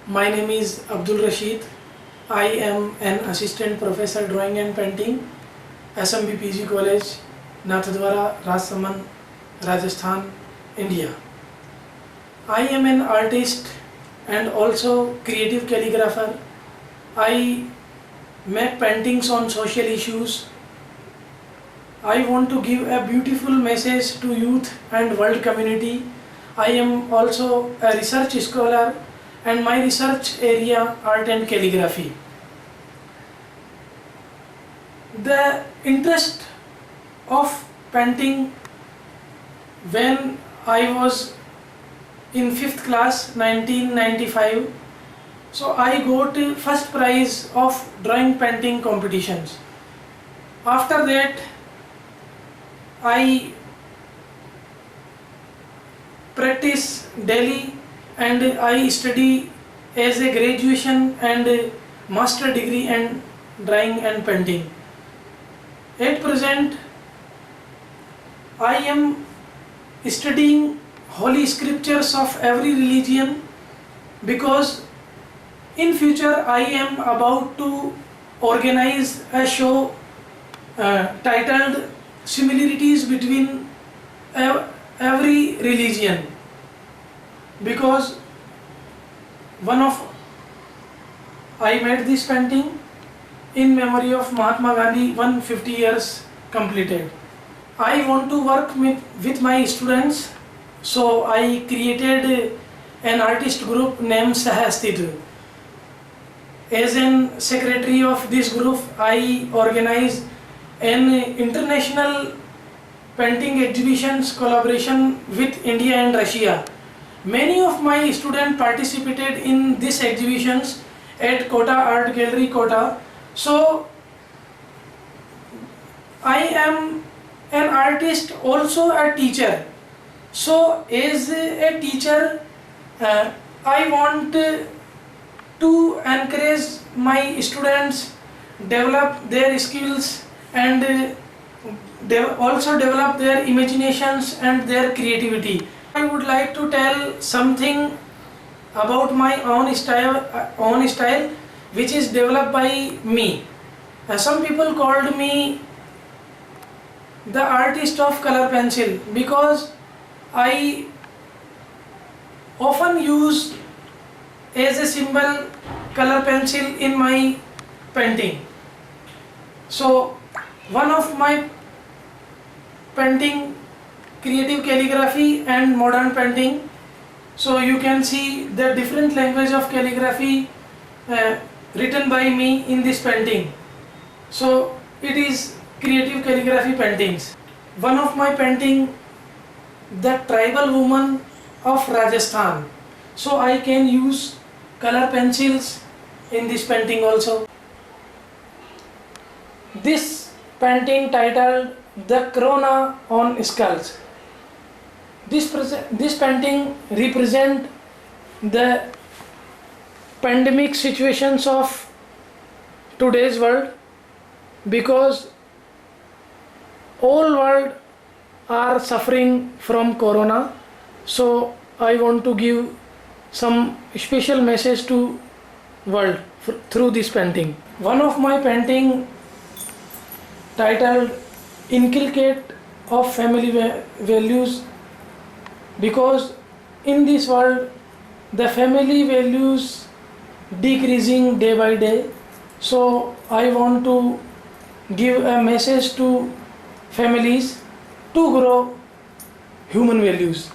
My name is Abdul Rashid. I am an assistant professor drawing and painting, SMB PG College, Nathadwara, Rajsamand, Rajasthan, India. I am an artist and also creative calligrapher. I make paintings on social issues. I want to give a beautiful message to youth and world community. I am also a research scholar and my research area art and calligraphy. The interest of painting when I was in 5th class 1995, so I got first prize of drawing painting competitions. After that I practice daily and I study as a graduation and master degree in drawing and painting. At present I am studying holy scriptures of every religion because in future I am about to organize a show titled Similarities Between Every Religion, because I made this painting in memory of Mahatma Gandhi 150 years completed. I want to work with my students, so I created an artist group named Sahastitv. As an secretary of this group, I organize an international painting exhibitions collaboration with India and Russia. Many of my students participated in these exhibitions at Kota Art Gallery, Kota. So I am an artist, also a teacher. So as a teacher, I want to encourage my students develop their skills and also develop their imaginations and their creativity. I would like to tell something about my own style which is developed by me. Some people called me the artist of color pencil because I often use as a symbol color pencil in my painting. So one of my painting, creative calligraphy and modern painting, so you can see the different language of calligraphy written by me in this painting. So it is creative calligraphy paintings. One of my painting, the tribal woman of Rajasthan, so I can use color pencils in this painting also. This painting titled The Corona on Skulls. This painting represent the pandemic situations of today's world, because all world are suffering from corona. So I want to give some special message to world through this painting. One of my painting titled Inculcate of Family Values, because in this world the family values decreasing day by day. So I want to give a message to families to grow human values.